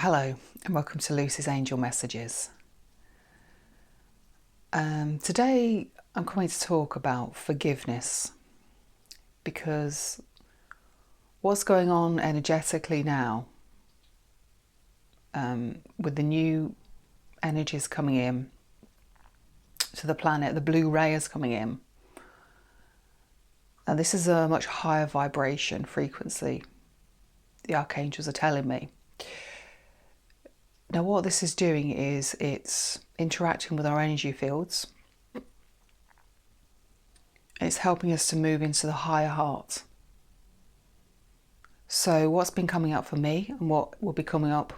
Hello and welcome to Lucy's Angel Messages. Today I'm coming to talk about forgiveness, because what's going on energetically now, with the new energies coming in to the planet, the blue ray is coming in, and this is a much higher vibration frequency, the archangels are telling me. Now what this is doing is it's interacting with our energy fields. It's helping us to move into the higher heart. So what's been coming up for me and what will be coming up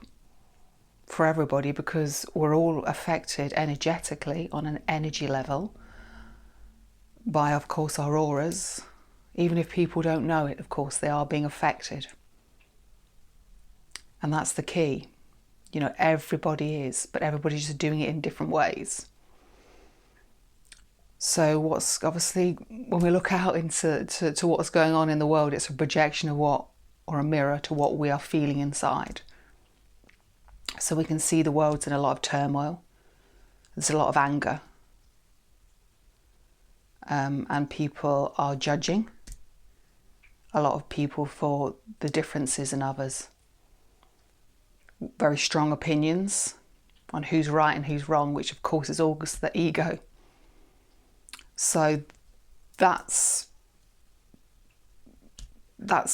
for everybody, because we're all affected energetically on an energy level by, of course, our auras. Even if people don't know it, of course, they are being affected. And that's the key. You know, everybody is, but everybody's just doing it in different ways. So what's obviously, when we look out into what's going on in the world, it's a projection of what, or a mirror to what we are feeling inside. So we can see the world's in a lot of turmoil. There's a lot of anger. And people are judging a lot of people for the differences in others. Very strong opinions on who's right and who's wrong, which of course is all just the ego. So that's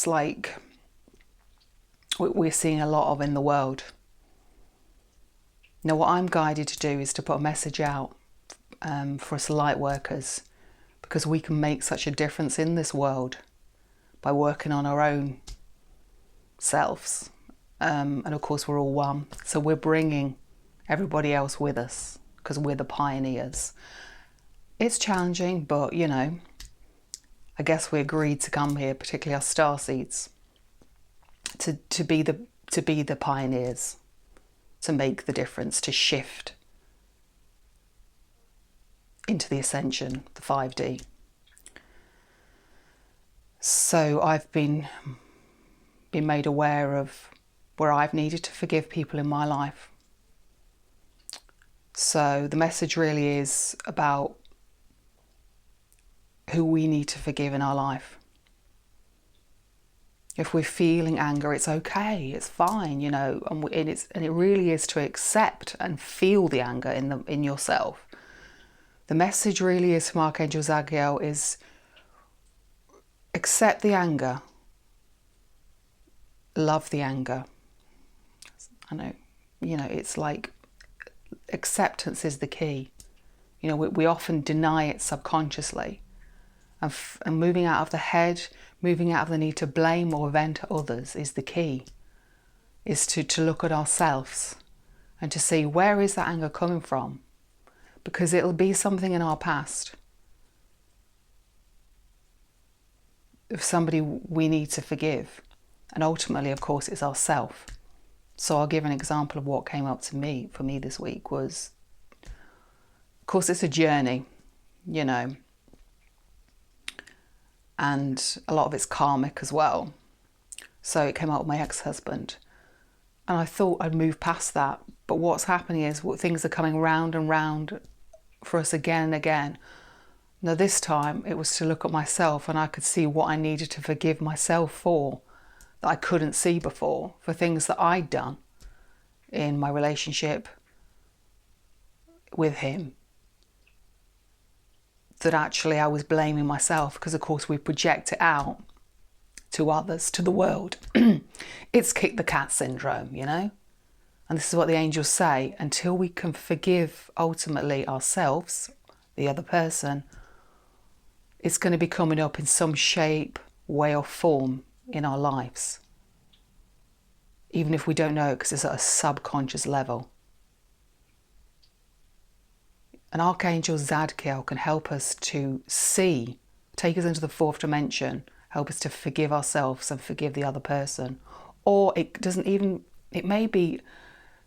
like what we're seeing a lot of in the world. Now what I'm guided to do is to put a message out for us light workers, because we can make such a difference in this world by working on our own selves. And of course we're all one, so we're bringing everybody else with us because we're the pioneers. It's challenging, but you know, I guess we agreed to come here, particularly our starseeds, to be the pioneers, to make the difference, to shift into the ascension, the 5D. So I've been made aware of where I've needed to forgive people in my life. So the message really is about who we need to forgive in our life. If we're feeling anger, it's okay, it's fine, you know, and it really is to accept and feel the anger in yourself. The message really is from Archangel Zadkiel is accept the anger, love the anger. I know, you know, it's like acceptance is the key. You know, we often deny it subconsciously. And moving out of the head, moving out of the need to blame or vent at others is the key. Is to look at ourselves and to see, where is that anger coming from? Because it'll be something in our past. Of somebody we need to forgive. And ultimately, of course, it's ourself. So I'll give an example of what came up for me this week was, of course, it's a journey, you know, and a lot of it's karmic as well. So it came up with my ex-husband, and I thought I'd move past that. But what's happening is things are coming round and round for us again and again. Now this time it was to look at myself, and I could see what I needed to forgive myself for, that I couldn't see before, for things that I'd done in my relationship with him, that actually I was blaming myself, because of course we project it out to others, to the world. It's kick the cat syndrome, you know? And this is what the angels say, until we can forgive ultimately ourselves, the other person, it's going to be coming up in some shape, way or form in our lives, even if we don't know it, because it's at a subconscious level. An Archangel Zadkiel can help us to see, take us into the fourth dimension, help us to forgive ourselves and forgive the other person. Or it may be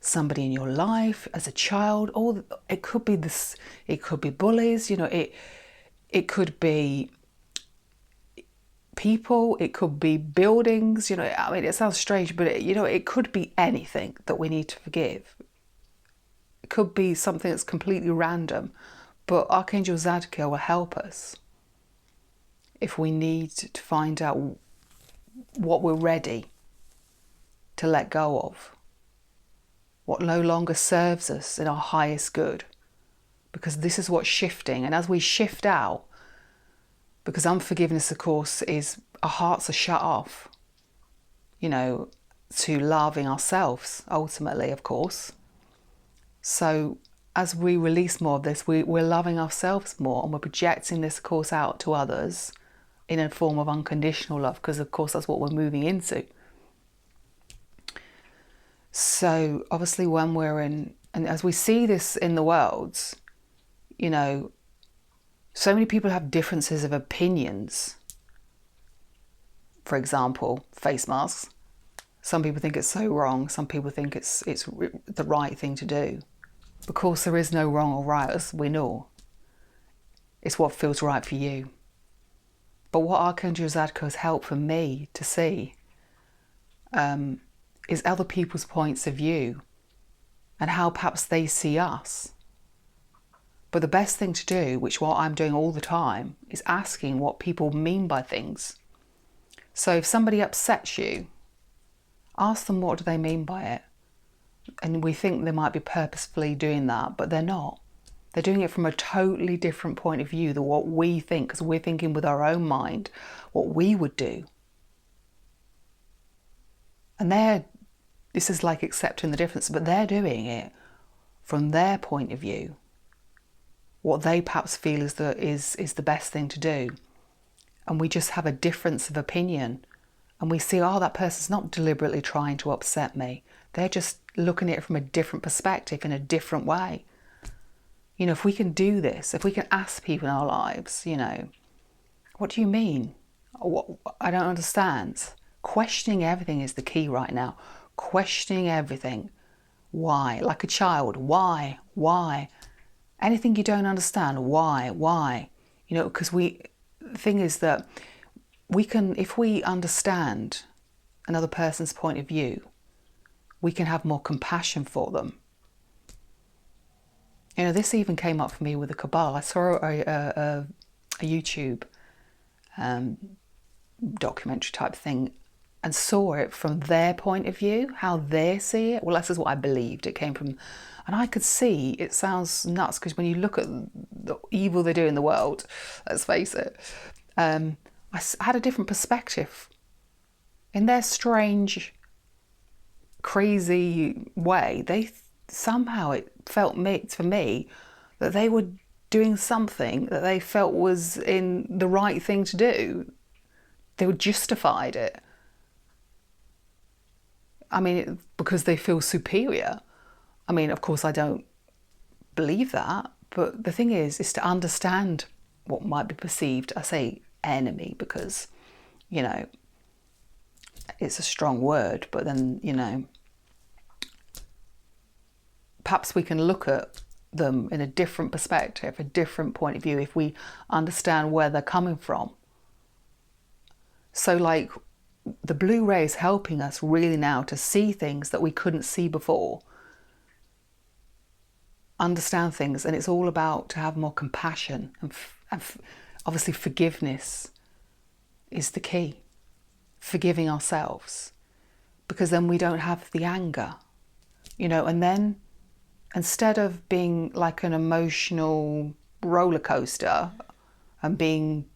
somebody in your life as a child, or it could be bullies, you know, it could be people, it could be buildings, I mean, it sounds strange, but it could be anything that we need to forgive. It could be something that's completely random, but Archangel Zadkiel will help us if we need to find out what we're ready to let go of, what no longer serves us in our highest good, because this is what's shifting. And as we shift out, because unforgiveness, of course, is our hearts are shut off, to loving ourselves, ultimately, of course. So as we release more of this, we're loving ourselves more, and we're projecting this, of course, out to others in a form of unconditional love, because, of course, that's what we're moving into. So obviously when we're in, and as we see this in the world, so many people have differences of opinions. For example, face masks. Some people think it's so wrong. Some people think it's the right thing to do. Of course, there is no wrong or right, as we know. It's what feels right for you. But what Archangel Zadkiel has helped for me to see is other people's points of view and how perhaps they see us. But the best thing to do, which what I'm doing all the time, is asking what people mean by things. So if somebody upsets you, ask them what do they mean by it. And we think they might be purposefully doing that, but they're not. They're doing it from a totally different point of view than what we think, because we're thinking with our own mind what we would do. And this is like accepting the difference, but they're doing it from their point of view. What they perhaps feel is the best thing to do. And we just have a difference of opinion. And we see, that person's not deliberately trying to upset me. They're just looking at it from a different perspective, in a different way. If we can do this, if we can ask people in our lives, what do you mean? I don't understand. Questioning everything is the key right now. Questioning everything. Why? Like a child. Why? Anything you don't understand, why? Because the thing is that we can, if we understand another person's point of view, we can have more compassion for them. This even came up for me with the Kabbalah. I saw a YouTube documentary type thing and saw it from their point of view, how they see it. Well, this is what I believed it came from. And I could see, it sounds nuts, because when you look at the evil they do in the world, let's face it, I had a different perspective. In their strange, crazy way, somehow it felt for me that they were doing something that they felt was in the right thing to do. They were justified it. I mean, because they feel superior. I mean, of course, I don't believe that. But the thing is to understand what might be perceived, I say enemy, because, it's a strong word, but then, perhaps we can look at them in a different perspective, a different point of view, if we understand where they're coming from. So like the blue ray is helping us really now to see things that we couldn't see before, understand things, and it's all about to have more compassion and obviously forgiveness is the key. Forgiving ourselves, because then we don't have the anger, and then instead of being like an emotional roller coaster and being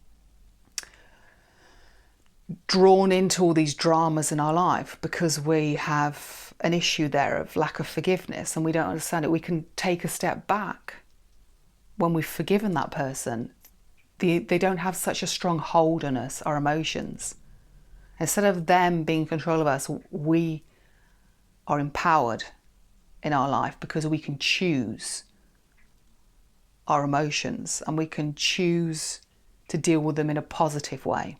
drawn into all these dramas in our life because we have an issue there of lack of forgiveness and we don't understand it, we can take a step back. When we've forgiven that person, they don't have such a strong hold on us, our emotions. Instead of them being in control of us, we are empowered in our life because we can choose our emotions and we can choose to deal with them in a positive way.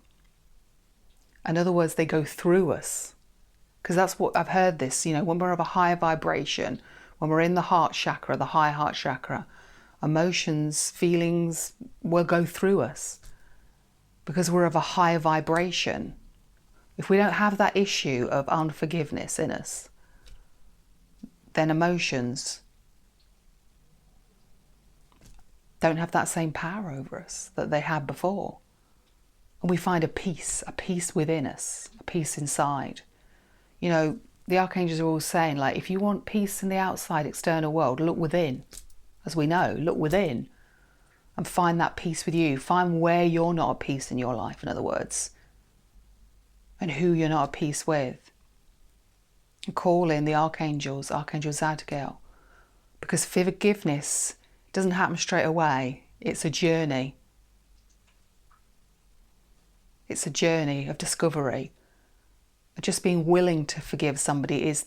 In other words, they go through us. Because that's what I've heard this, when we're of a higher vibration, when we're in the heart chakra, the high heart chakra, emotions, feelings will go through us. because we're of a higher vibration. If we don't have that issue of unforgiveness in us, then emotions don't have that same power over us that they had before. And we find a peace within us, a peace inside. You know, the archangels are all saying, like, if you want peace in the outside external world, look within. As we know, look within and find that peace with you. Find where you're not at peace in your life, in other words, and who you're not at peace with. And call in the archangels, Archangel Zadkiel, because forgiveness doesn't happen straight away. It's a journey. It's a journey of discovery. Just being willing to forgive somebody is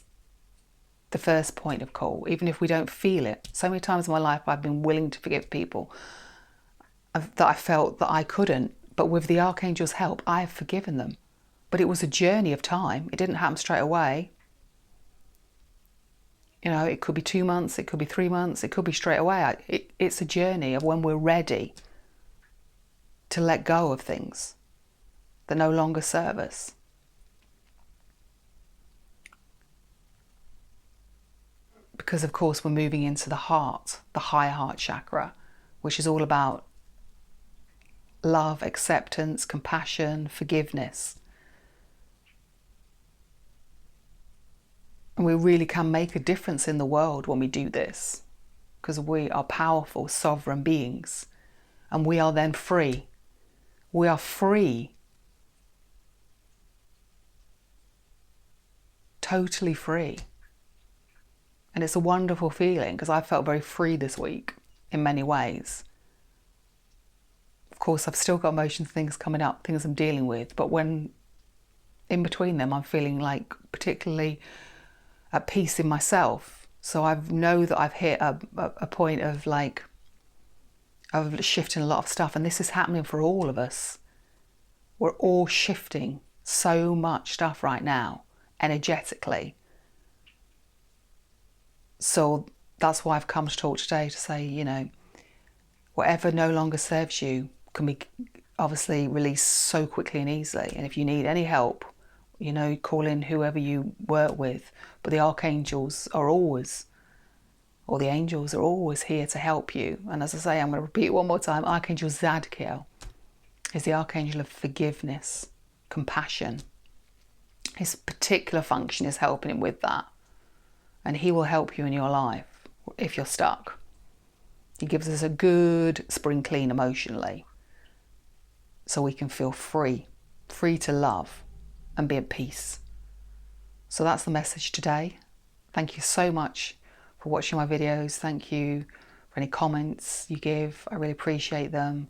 the first point of call, even if we don't feel it. So many times in my life I've been willing to forgive people that I felt that I couldn't, but with the archangel's help I have forgiven them. But it was a journey of time. It didn't happen straight away. You know, it could be 2 months, it could be 3 months, it could be straight away. It's a journey of when we're ready to let go of things that no longer serve us. Because of course we're moving into the heart, the higher heart chakra, which is all about love, acceptance, compassion, forgiveness. And we really can make a difference in the world when we do this, because we are powerful, sovereign beings, and we are then free. We are free, totally free. And it's a wonderful feeling, because I felt very free this week in many ways. Of course, I've still got emotions, things coming up, things I'm dealing with, but when in between them, I'm feeling like particularly at peace in myself. So I know that I've hit a point of like, of shifting a lot of stuff, and this is happening for all of us. We're all shifting so much stuff right now, energetically. So that's why I've come to talk today, to say, you know, whatever no longer serves you can be obviously released so quickly and easily. And if you need any help, you know, call in whoever you work with. But the archangels are always, or the angels are always here to help you. And as I say, I'm going to repeat it one more time. Archangel Zadkiel is the archangel of forgiveness, compassion. His particular function is helping him with that. And he will help you in your life if you're stuck. He gives us a good spring clean emotionally, so we can feel free to love and be at peace. So that's the message today. Thank you so much for watching my videos. Thank you for any comments you give. I really appreciate them.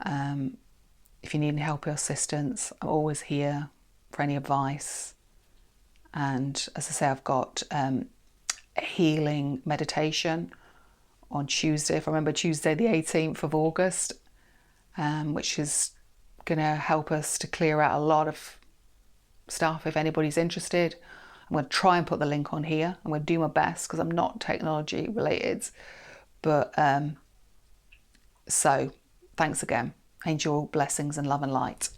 If you need any help or assistance, I'm always here for any advice. And as I say, I've got a healing meditation on Tuesday, if I remember, Tuesday the 18th of August, which is going to help us to clear out a lot of stuff. If anybody's interested, I'm going to try and put the link on here. I'm going to do my best because I'm not technology related. But so thanks again. Angel blessings and love and light.